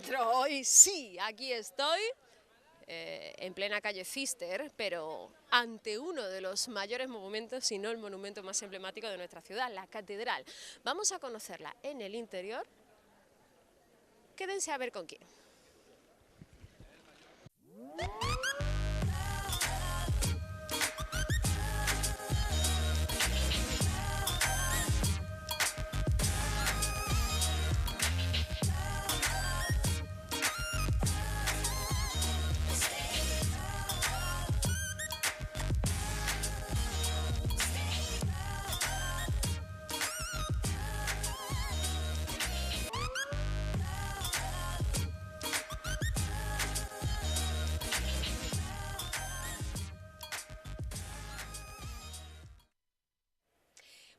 encuentro hoy, sí, aquí estoy, en plena calle Cister, pero ante uno de los mayores monumentos, si no el monumento más emblemático de nuestra ciudad, la catedral. Vamos a conocerla en el interior. Quédense a ver con quién.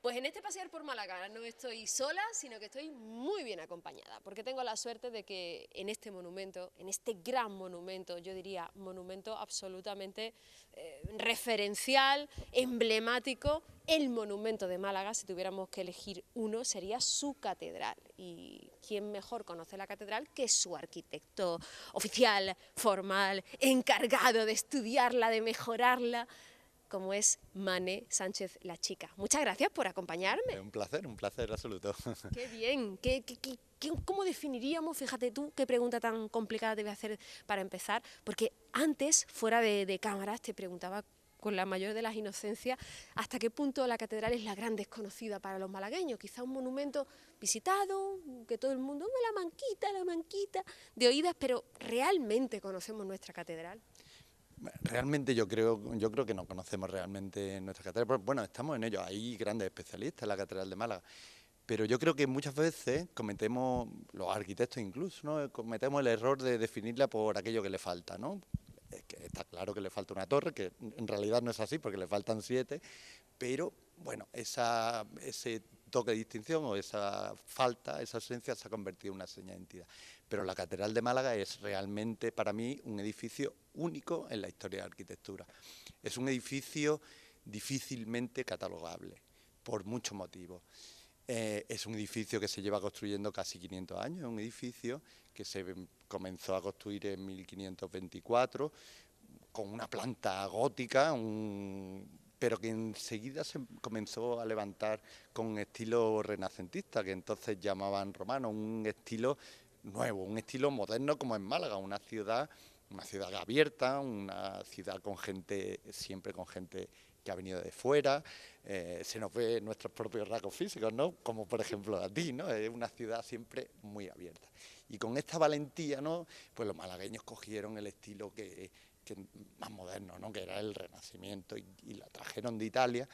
Pues en este pasear por Málaga no estoy sola, sino que estoy muy bien acompañada, porque tengo la suerte de que en este monumento, en este gran monumento, yo diría monumento absolutamente referencial, emblemático, el monumento de Málaga, si tuviéramos que elegir uno, sería su catedral. Y quién mejor conoce la catedral que su arquitecto oficial, formal, encargado de estudiarla, de mejorarla, como es Mané Sánchez La Chica. Muchas gracias por acompañarme. Un placer absoluto. Qué bien. ¿Cómo definiríamos, fíjate tú, qué pregunta tan complicada te voy a hacer para empezar? Porque antes, fuera de cámaras, te preguntaba con la mayor de las inocencias, hasta qué punto la catedral es la gran desconocida para los malagueños. Quizá un monumento visitado, que todo el mundo, la manquita, de oídas, pero ¿realmente conocemos nuestra catedral? Realmente yo creo que no conocemos realmente nuestra catedral. Pero bueno, estamos en ello. Hay grandes especialistas en la Catedral de Málaga. Pero yo creo que muchas veces cometemos, los arquitectos incluso, ¿no? Cometemos el error de definirla por aquello que le falta, ¿no? Es que está claro que le falta una torre, que en realidad no es así porque le faltan 7, pero bueno, ese toque de distinción o esa falta, esa ausencia se ha convertido en una seña de identidad. Pero la Catedral de Málaga es realmente para mí un edificio único en la historia de la arquitectura. Es un edificio difícilmente catalogable por muchos motivos. Es un edificio que se lleva construyendo casi 500 años, es un edificio que se comenzó a construir en 1524 con una planta gótica, pero que enseguida se comenzó a levantar con un estilo renacentista, que entonces llamaban romano, un estilo nuevo, un estilo moderno como en Málaga, una ciudad abierta, una ciudad con gente, siempre con gente que ha venido de fuera, se nos ve nuestros propios rasgos físicos, ¿no? Como por ejemplo a ti, ¿no? Es una ciudad siempre muy abierta. Y con esta valentía, ¿no? Pues los malagueños cogieron el estilo que más moderno, ¿no? Que era el Renacimiento, y la trajeron de Italia.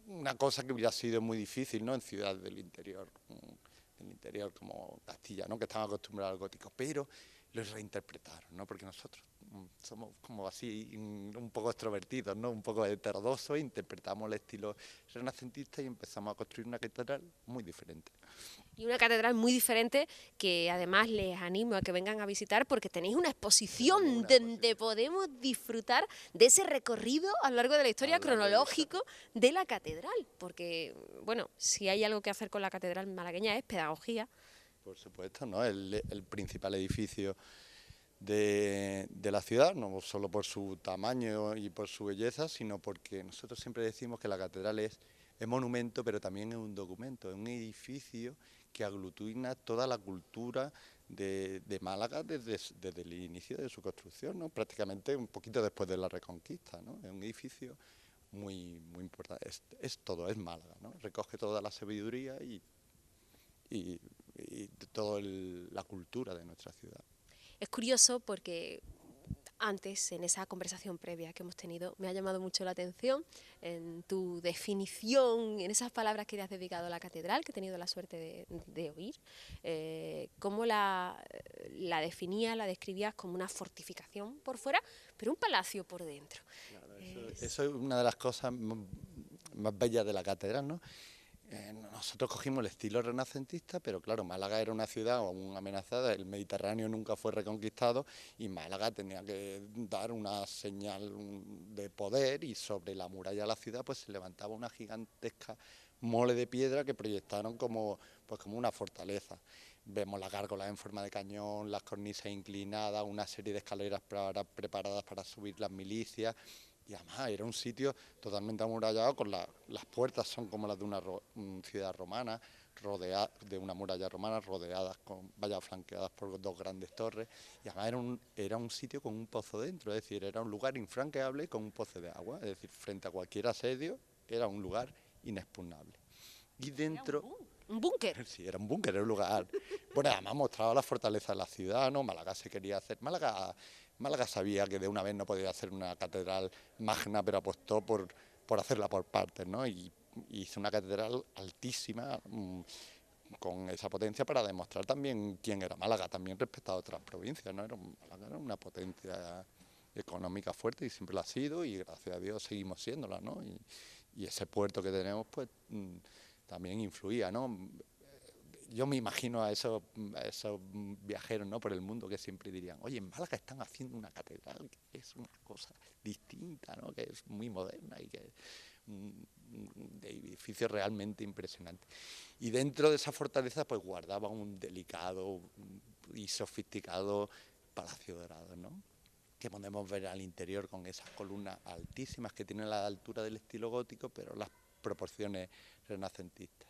Una cosa que hubiera sido muy difícil, ¿no? En ciudades del interior como Castilla, ¿no? Que estaban acostumbrados al gótico, pero los reinterpretaron, ¿no? Porque nosotros somos como así un poco extrovertidos, ¿no? Un poco heterodoxos, interpretamos el estilo renacentista y empezamos a construir una catedral muy diferente. Y una catedral muy diferente que además les animo a que vengan a visitar porque tenéis una exposición donde podemos disfrutar de ese recorrido a lo largo de la historia cronológico de la catedral. Porque, bueno, si hay algo que hacer con la catedral malagueña es pedagogía. Por supuesto, ¿no? El principal edificio de la ciudad, no solo por su tamaño y por su belleza, sino porque nosotros siempre decimos que la catedral es monumento, pero también es un documento, es un edificio que aglutina toda la cultura de Málaga desde el inicio de su construcción, ¿no? Prácticamente un poquito después de la Reconquista, ¿no? Es un edificio muy importante, es todo, es Málaga, ¿no? Recoge toda la sabiduría y toda la cultura de nuestra ciudad. Es curioso porque antes, en esa conversación previa que hemos tenido, me ha llamado mucho la atención en tu definición, en esas palabras que te has dedicado a la catedral, que he tenido la suerte de oír, cómo la definías, la describías como una fortificación por fuera, pero un palacio por dentro. Claro, eso es una de las cosas más bellas de la catedral, ¿no? Nosotros cogimos el estilo renacentista, pero claro, Málaga era una ciudad aún amenazada, el Mediterráneo nunca fue reconquistado y Málaga tenía que dar una señal de poder, y sobre la muralla de la ciudad pues se levantaba una gigantesca mole de piedra que proyectaron como una fortaleza. Vemos las gárgolas en forma de cañón, las cornisas inclinadas, una serie de escaleras preparadas para subir las milicias. Y además era un sitio totalmente amurallado, con las puertas son como las de una ciudad romana, de una muralla romana, rodeadas con vallas flanqueadas por dos grandes torres. Y además era un sitio con un pozo dentro, es decir, era un lugar infranqueable con un pozo de agua. Es decir, frente a cualquier asedio era un lugar inexpugnable. Y dentro... Un búnker. Sí, era un búnker, era un lugar. Bueno, además mostraba la fortaleza de la ciudad, ¿no? Málaga se quería hacer. Málaga sabía que de una vez no podía hacer una catedral magna, pero apostó por hacerla por partes, ¿no? Y hizo una catedral altísima, con esa potencia, para demostrar también quién era Málaga, también respecto a otras provincias, ¿no? Málaga era una potencia económica fuerte y siempre lo ha sido, y gracias a Dios seguimos siéndola, ¿no? Y ese puerto que tenemos, pues también influía, ¿no? Yo me imagino a esos viajeros, ¿no?, por el mundo, que siempre dirían, oye, en Málaga están haciendo una catedral que es una cosa distinta, ¿no?, que es muy moderna y que es de edificio realmente impresionante. Y dentro de esa fortaleza pues guardaba un delicado y sofisticado Palacio Dorado, ¿no?, que podemos ver al interior con esas columnas altísimas que tienen la altura del estilo gótico, pero las proporciones renacentistas.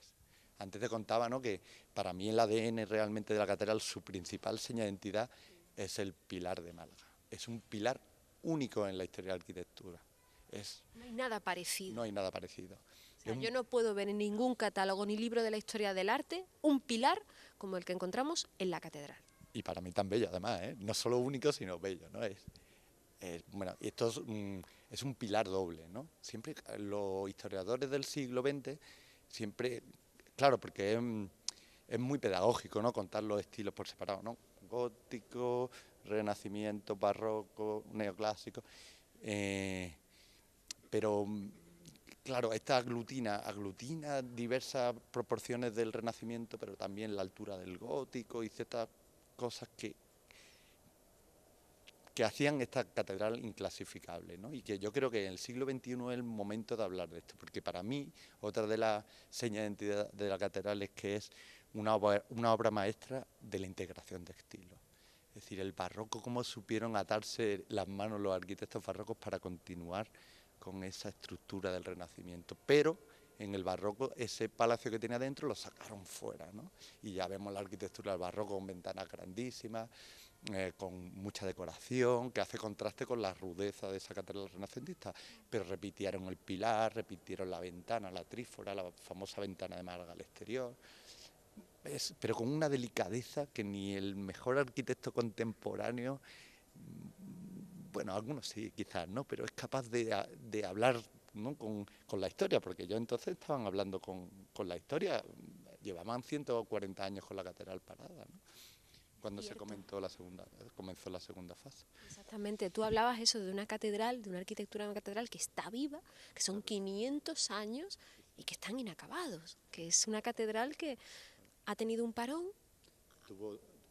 Antes te contaba, ¿no?, que para mí el ADN realmente de la catedral, su principal seña de identidad, es el pilar de Málaga. Es un pilar único en la historia de la arquitectura. No hay nada parecido. No hay nada parecido. O sea, yo no puedo ver en ningún catálogo ni libro de la historia del arte un pilar como el que encontramos en la catedral. Y para mí tan bello, además, ¿eh? No solo único, sino bello, ¿no? Bueno, esto es un pilar doble, ¿no? Siempre los historiadores del siglo XX, siempre, claro, porque es muy pedagógico, ¿no?, contar los estilos por separado, ¿no? Gótico, renacimiento, barroco, neoclásico. Pero, claro, esta aglutina diversas proporciones del Renacimiento, pero también la altura del gótico y ciertas cosas que hacían esta catedral inclasificable, ¿no? Y que yo creo que en el siglo XXI es el momento de hablar de esto, porque para mí otra de las señas de identidad de la catedral es que es una obra maestra de la integración de estilos. Es decir, el barroco, cómo supieron atarse las manos los arquitectos barrocos para continuar con esa estructura del Renacimiento. Pero en el barroco ese palacio que tenía dentro lo sacaron fuera, ¿no? Y ya vemos la arquitectura del barroco con ventanas grandísimas, con mucha decoración, que hace contraste con la rudeza de esa catedral renacentista. Pero repitieron el pilar, repitieron la ventana, la trífora, la famosa ventana de Málaga al exterior. Pero con una delicadeza que ni el mejor arquitecto contemporáneo, bueno, algunos sí, quizás, ¿no?, pero es capaz de hablar, ¿no?, con la historia, porque yo entonces estaban hablando con la historia, llevaban 140 años con la catedral parada, ¿no?, cuando se comenzó la segunda fase. Exactamente, tú hablabas eso de una catedral, de una arquitectura de una catedral que está viva, que son 500 años y que están inacabados, que es una catedral que ha tenido un parón.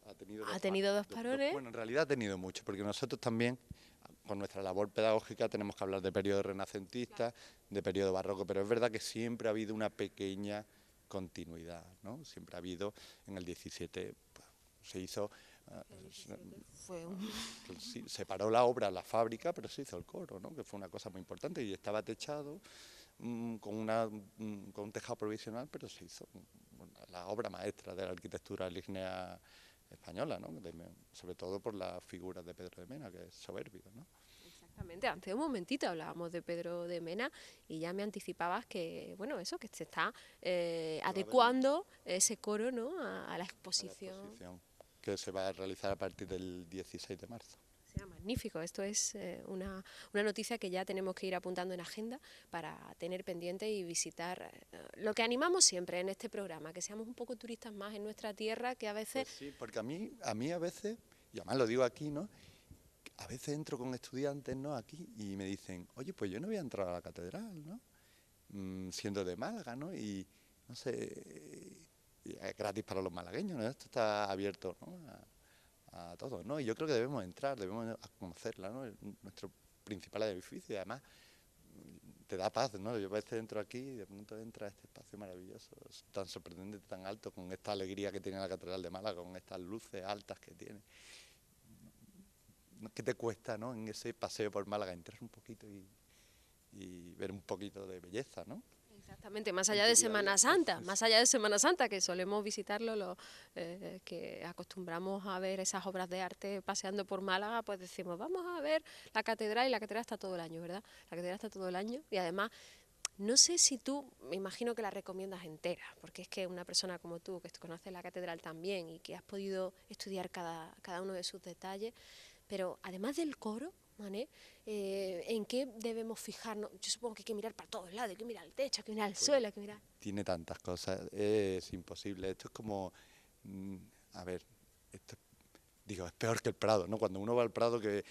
Ha tenido dos parones. Bueno, en realidad ha tenido mucho, porque nosotros también, con nuestra labor pedagógica, tenemos que hablar de periodo renacentista, de periodo barroco, pero es verdad que siempre ha habido una pequeña continuidad, ¿no? Siempre ha habido, en el 17 pues, se hizo... se paró la obra, la fábrica, pero se hizo el coro, ¿no?, que fue una cosa muy importante, y estaba techado con un tejado provisional, pero se hizo la obra maestra de la arquitectura ígnea española, ¿no?, sobre todo por las figuras de Pedro de Mena, que es soberbio, ¿no? Exactamente, antes un momentito hablábamos de Pedro de Mena y ya me anticipabas que, bueno, eso, que se está adecuando ese coro, ¿no?, a la exposición. A la exposición que se va a realizar a partir del 16 de marzo. Sea magnífico, esto es una noticia que ya tenemos que ir apuntando en agenda para tener pendiente y visitar lo que animamos siempre en este programa, que seamos un poco turistas más en nuestra tierra, que a veces... Pues sí, porque a mí a veces, y además lo digo aquí, ¿no?, a veces entro con estudiantes, ¿no?, aquí, y me dicen, oye, pues yo no voy a entrar a la catedral, ¿no?, siendo de Málaga, ¿no?, y no sé, y es gratis para los malagueños, ¿no?, esto está abierto, ¿no?, a todos, ¿no? Y yo creo que debemos entrar, debemos conocerla, ¿no?, nuestro principal edificio, y además te da paz, ¿no? Yo a veces entro aquí y de pronto entra a este espacio maravilloso, tan sorprendente, tan alto, con esta alegría que tiene la Catedral de Málaga, con estas luces altas que tiene. ¿Qué te cuesta, no? En ese paseo por Málaga entrar un poquito y ver un poquito de belleza, ¿no? Exactamente, más En allá tu de día a día. Semana Santa, más allá de Semana Santa, que solemos visitarlo, que acostumbramos a ver esas obras de arte paseando por Málaga, pues decimos, vamos a ver la catedral, y la catedral está todo el año, ¿verdad? La catedral está todo el año, y además, no sé si tú, me imagino que la recomiendas entera, porque es que una persona como tú, que conoces la catedral también y que has podido estudiar cada uno de sus detalles, pero además del coro, ¿vale? ¿En qué debemos fijarnos? Yo supongo que hay que mirar para todos lados, hay que mirar al techo, hay que mirar al Pues suelo, hay que mirar... tiene tantas cosas, es imposible. Esto es como, mm, a ver, esto digo, es peor que el Prado, ¿no? Cuando uno va al Prado que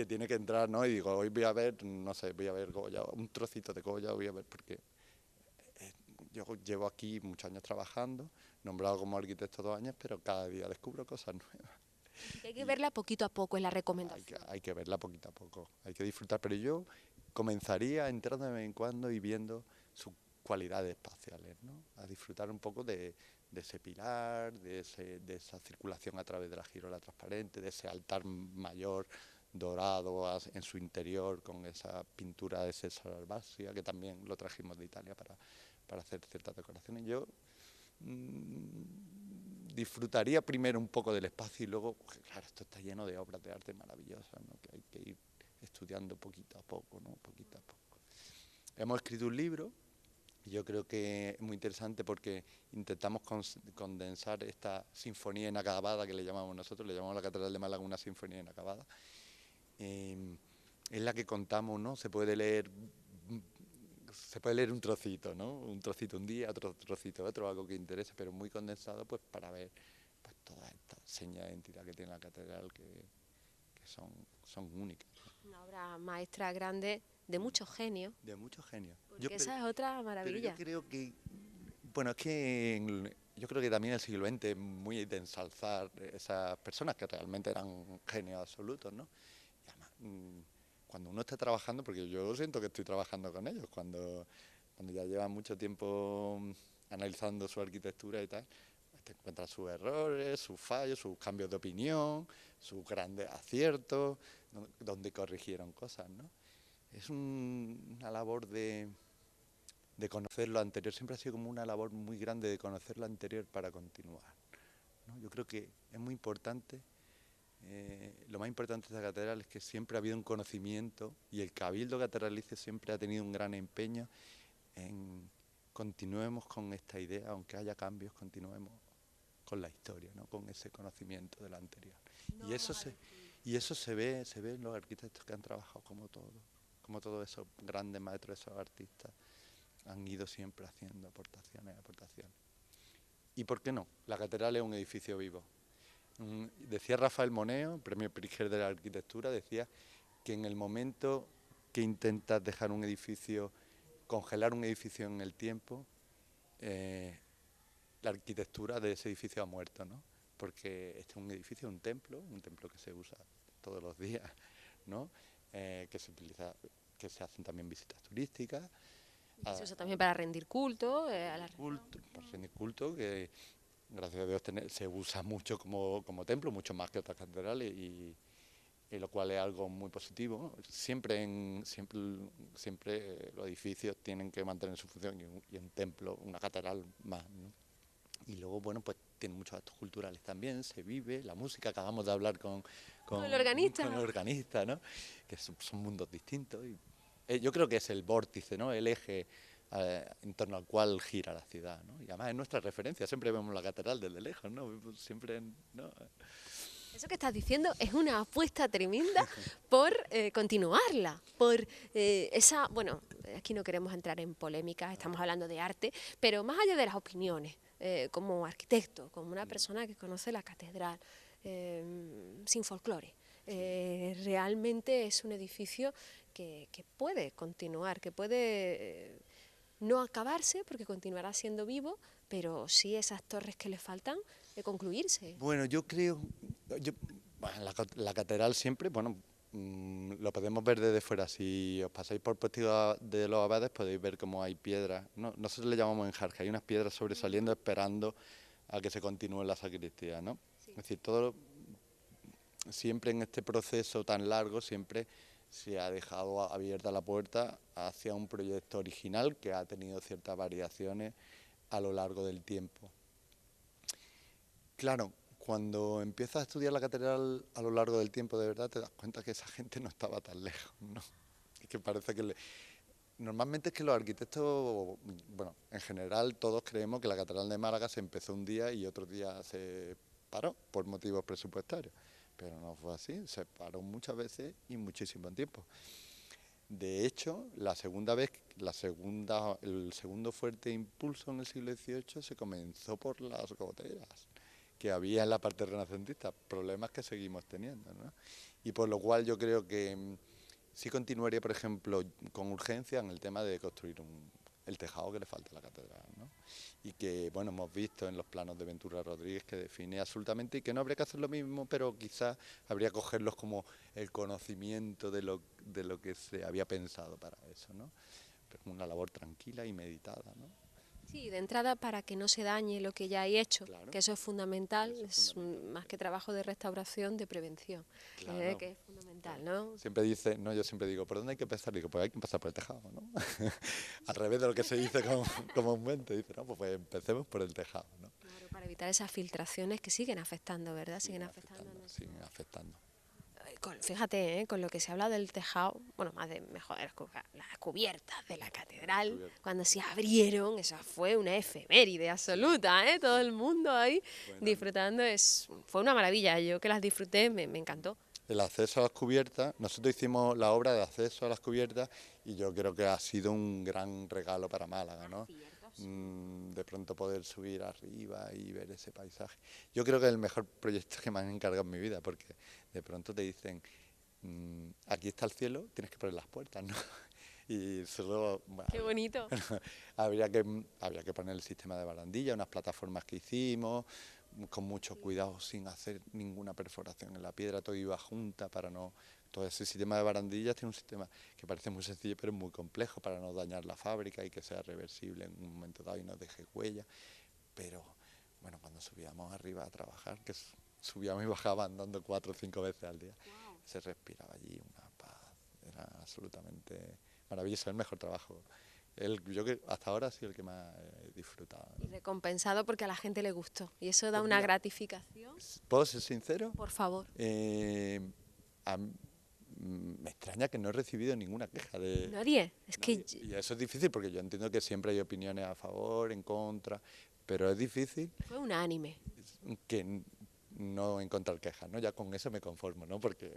tiene que entrar, ¿no? Y digo, hoy voy a ver, no sé, voy a ver Goya, un trocito de Goya, voy a ver, porque eh, yo llevo aquí muchos años trabajando, nombrado como arquitecto 2 años, pero cada día descubro cosas nuevas. Así que hay que Y verla poquito a poco, es la hay que, recomendación. hay que verla poquito a poco, hay que disfrutar, pero yo comenzaría entrando de vez en cuando y viendo sus cualidades espaciales, ¿no? A disfrutar un poco de ese pilar, de esa circulación a través de la girola transparente, de ese altar mayor dorado en su interior con esa pintura de César Albasia, que también lo trajimos de Italia para hacer ciertas decoraciones. Yo disfrutaría primero un poco del espacio y luego, pues, claro, esto está lleno de obras de arte maravillosas, ¿no? Que hay que ir estudiando poquito a poco, ¿no? Poquito a poco. Hemos escrito un libro y yo creo que es muy interesante porque intentamos condensar esta sinfonía inacabada que le llamamos nosotros, le llamamos a la Catedral de Málaga una sinfonía inacabada, en la que contamos, ¿no? Se puede leer un trocito, ¿no? Un trocito un día, otro trocito otro, algo que interese, pero muy condensado, pues para ver pues todas estas señas de identidad que tiene la catedral que son únicas. Una obra maestra grande de mucho genio, De mucho genio. porque esa es otra Pero yo maravilla. creo que, bueno, es que yo creo que también el siglo XX es muy de ensalzar esas personas que realmente eran genios absolutos, ¿no? Y además, cuando uno está trabajando, porque yo siento que estoy trabajando con ellos, cuando ya llevan mucho tiempo analizando su arquitectura y tal, pues te encuentras sus errores, sus fallos, sus cambios de opinión, sus grandes aciertos, donde corrigieron cosas, ¿no? Es una labor de conocer lo anterior, siempre ha sido como una labor muy grande de conocer lo anterior para continuar, ¿no? Yo creo que es muy importante, lo más importante de esta catedral es que siempre ha habido un conocimiento y el Cabildo Catedralicio siempre ha tenido un gran empeño en continuemos con esta idea, aunque haya cambios, continuemos con la historia, ¿no? Con ese conocimiento de lo anterior. No Y eso vamos a se, destruir. y eso se ve en los arquitectos que han trabajado como todos esos grandes maestros, esos artistas han ido siempre haciendo aportaciones, aportaciones. ¿Y por qué no? La catedral es un edificio vivo. Decía Rafael Moneo, premio Pritzker de la arquitectura, decía que en el momento que intentas dejar un edificio, congelar un edificio en el tiempo, la arquitectura de ese edificio ha muerto, ¿no? Porque este es un edificio, un templo que se usa todos los días, ¿no? Que se utiliza, que se hacen también visitas turísticas, Y se usa también para rendir culto a la religión. para rendir culto, que gracias a Dios se usa mucho como templo, mucho más que otras catedrales, y lo cual es algo muy positivo, ¿no? Siempre los edificios tienen que mantener su función y un templo, una catedral más, ¿no? Y luego, bueno, pues tiene muchos actos culturales también, se vive, la música, acabamos de hablar Con el con el organista. organista, ¿no? Que son mundos distintos. Yo creo que es el vórtice, ¿no? El eje en torno al cual gira la ciudad, ¿no? Y además es nuestra referencia, siempre vemos la catedral desde lejos, ¿no? Siempre, ¿no? Eso que estás diciendo es una apuesta tremenda por continuarla, por esa, bueno, aquí no queremos entrar en polémicas, estamos hablando de arte, pero más allá de las opiniones, como arquitecto, como una persona que conoce la catedral, sin folclore, realmente es un edificio que puede continuar, que puede no acabarse, porque continuará siendo vivo, pero sí esas torres que le faltan concluirse. Bueno, yo creo, bueno, la catedral siempre, bueno, lo podemos ver desde fuera. Si os pasáis por Postigo de los Abades podéis ver cómo hay piedras. ¿No? Nosotros le llamamos enjarque, hay unas piedras sobresaliendo esperando a que se continúe la sacristía, ¿no? Sí. Es decir, todo siempre en este proceso tan largo siempre se ha dejado abierta la puerta hacia un proyecto original que ha tenido ciertas variaciones a lo largo del tiempo. Claro, cuando empiezas a estudiar la catedral a lo largo del tiempo, de verdad te das cuenta que esa gente no estaba tan lejos, ¿no? Es que parece que normalmente es que los arquitectos, bueno, en general todos creemos que la catedral de Málaga se empezó un día y otro día se paró por motivos presupuestarios, pero no fue así, se paró muchas veces y muchísimo tiempo. De hecho, el segundo fuerte impulso en el siglo XVIII se comenzó por las goteras que había en la parte renacentista, problemas que seguimos teniendo, ¿no? Y por lo cual yo creo que sí continuaría, por ejemplo, con urgencia en el tema de construir el tejado que le falta a la catedral, ¿no? Y que, bueno, hemos visto en los planos de Ventura Rodríguez que define absolutamente y que no habría que hacer lo mismo, pero quizás habría que cogerlos como el conocimiento de lo que se había pensado para eso, ¿no? Pero una labor tranquila y meditada, ¿no? Sí, de entrada para que no se dañe lo que ya hay hecho, Claro, que eso es fundamental, eso es es fundamental. más que trabajo de restauración, de prevención, Claro, que es fundamental, claro. ¿no? Siempre dice, no, yo siempre digo, ¿por dónde hay que empezar? Digo, pues hay que empezar por el tejado, ¿no? Al revés de lo que se dice comúnmente, dice, no, pues empecemos por el tejado, ¿no? Claro, para evitar esas filtraciones que siguen afectando, ¿verdad? Siguen afectando a nuestro... siguen afectando. Fíjate, cuando que se habla del tejado, bueno, más de mejor las cubiertas de la catedral, cuando se abrieron, eso fue una efeméride absoluta, todo el mundo ahí Bueno, disfrutando, fue una maravilla, yo que las disfruté, me encantó. el acceso a las cubiertas, nosotros hicimos la obra de acceso a las cubiertas y yo creo que ha sido un gran regalo para Málaga, ¿no? De pronto poder subir arriba y ver ese paisaje. Yo creo que es el mejor proyecto que me han encargado en mi vida, porque de pronto te dicen, aquí está el cielo, tienes que poner las puertas, ¿no? Y solo, bueno, Qué bonito. habría que poner el sistema de barandilla, unas plataformas que hicimos, con mucho cuidado, sin hacer ninguna perforación en la piedra, todo iba junta para no... Todo ese sistema de barandillas tiene un sistema que parece muy sencillo, pero es muy complejo para no dañar la fábrica y que sea reversible en un momento dado y no deje huella. Pero, bueno, cuando subíamos arriba a trabajar, que subíamos y bajábamos andando 4 o 5 veces al día, se respiraba allí una paz, era absolutamente maravilloso, el mejor trabajo. Yo que hasta ahora ha sido el que más he disfrutado, ¿no? Y recompensado porque a la gente le gustó. Y eso da Pues una mira, gratificación. ¿puedo ser sincero? Por favor. Me extraña que no he recibido ninguna queja de Nadie. Es nadie. que Y eso es difícil porque yo entiendo que siempre hay opiniones a favor, en contra, pero es difícil fue unánime. que no encontrar quejas, ¿no? Ya con eso me conformo, ¿no? Porque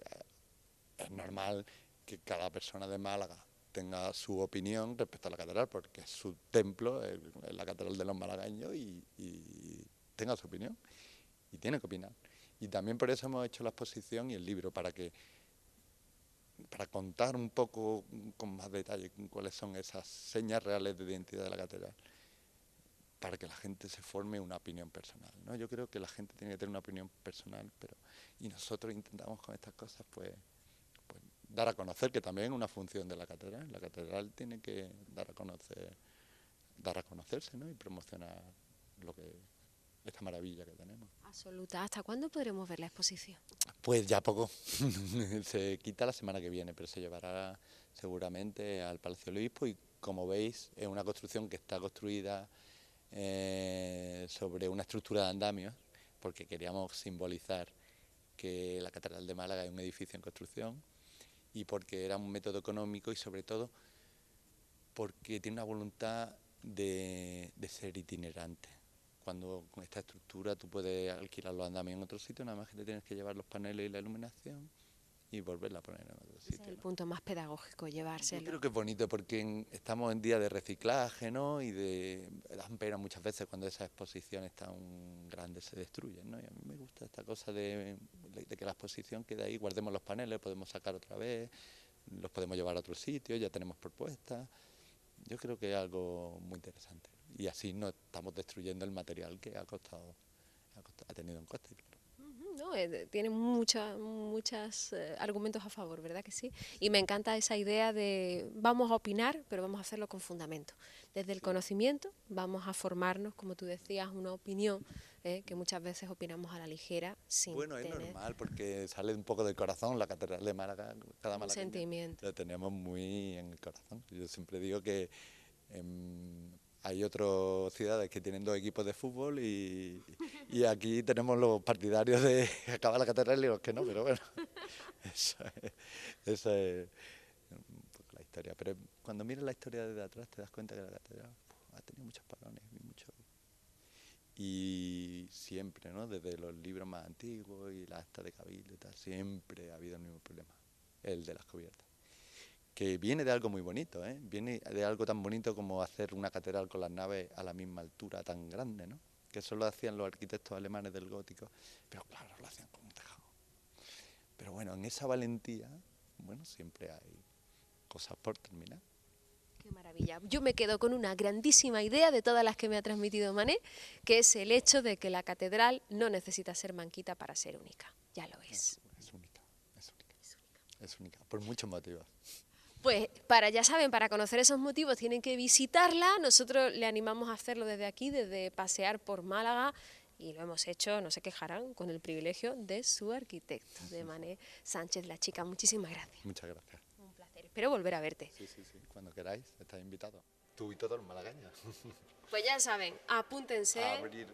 es normal que cada persona de Málaga tenga su opinión respecto a la catedral, porque es su templo, es la catedral de los malagueños y tenga su opinión y tiene que opinar. Y también por eso hemos hecho la exposición y el libro, para contar un poco con más detalle cuáles son esas señas reales de identidad de la catedral, para que la gente se forme una opinión personal, ¿no? Yo creo que la gente tiene que tener una opinión personal, y nosotros intentamos con estas cosas pues dar a conocer, que también es una función de la catedral. La catedral tiene que dar a conocerse, ¿no? Y promocionar esta maravilla que tenemos. Absoluta. ¿Hasta cuándo podremos ver la exposición? Pues ya poco. Se quita la semana que viene, pero se llevará seguramente al Palacio del Obispo y, como veis, es una construcción que está construida sobre una estructura de andamios, porque queríamos simbolizar que la Catedral de Málaga es un edificio en construcción y porque era un método económico y, sobre todo, porque tiene una voluntad de ser itinerante. Cuando con esta estructura tú puedes alquilar los andamios en otro sitio, nada más que te tienes que llevar los paneles y la iluminación y volverla a poner en otro sitio. Ese es el punto más pedagógico, llevárselo. Yo creo que es bonito porque estamos en día de reciclaje, ¿no? Y dan pena muchas veces cuando esas exposiciones tan grandes se destruyen, ¿no? Y a mí me gusta esta cosa de que la exposición quede ahí, guardemos los paneles, podemos sacar otra vez, los podemos llevar a otro sitio, ya tenemos propuestas. Yo creo que es algo muy interesante. Y así no estamos destruyendo el material que ha tenido un coste, claro. ¿no? Tiene muchos argumentos a favor, ¿verdad que sí? Y me encanta esa idea de vamos a opinar, pero vamos a hacerlo con fundamento. Desde el conocimiento vamos a formarnos, como tú decías, una opinión que muchas veces opinamos a la ligera sin Bueno, es tener normal porque sale un poco del corazón. La Catedral de Málaga, cada un malagueño sentimiento. lo tenemos muy en el corazón. Yo siempre digo que hay otras ciudades que tienen 2 equipos de fútbol y aquí tenemos los partidarios de acabar la catedral y los que no, pero bueno, esa es un poco la historia. Pero cuando miras la historia desde atrás te das cuenta que la catedral ha tenido muchos parones y siempre, ¿no? Desde los libros más antiguos y las actas de cabildo y tal, siempre ha habido el mismo problema, el de las cubiertas. Que viene de algo muy bonito, ¿eh? Viene de algo tan bonito como hacer una catedral con las naves a la misma altura tan grande, ¿no? Que eso lo hacían los arquitectos alemanes del gótico, pero claro, lo hacían con un tejado. Pero bueno, en esa valentía, bueno, siempre hay cosas por terminar. Qué maravilla. Yo me quedo con una grandísima idea de todas las que me ha transmitido Mané, que es el hecho de que la catedral no necesita ser manquita para ser única. Ya lo es. Es única, es única, es única, por muchos motivos. Pues ya saben, para conocer esos motivos tienen que visitarla. Nosotros le animamos a hacerlo desde aquí, desde pasear por Málaga, y lo hemos hecho, no se quejarán, con el privilegio de su arquitecto, de Mané Sánchez La Chica. Muchísimas gracias. Muchas gracias. Un placer. Espero volver a verte. Sí, cuando queráis, estáis invitados. Tú y todos los malagueños. Pues ya saben, apúntense.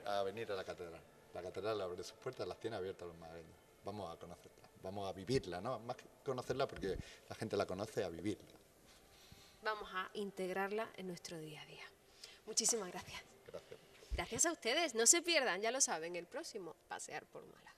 A venir a la catedral. La catedral abre sus puertas, las tiene abiertas los malagueños. Vamos a conocerla, vamos a vivirla, ¿no? Más que conocerla porque la gente la conoce, a vivirla. Vamos a integrarla en nuestro día a día. Muchísimas gracias. Gracias. Gracias a ustedes. No se pierdan, ya lo saben, el próximo Pasear por Málaga.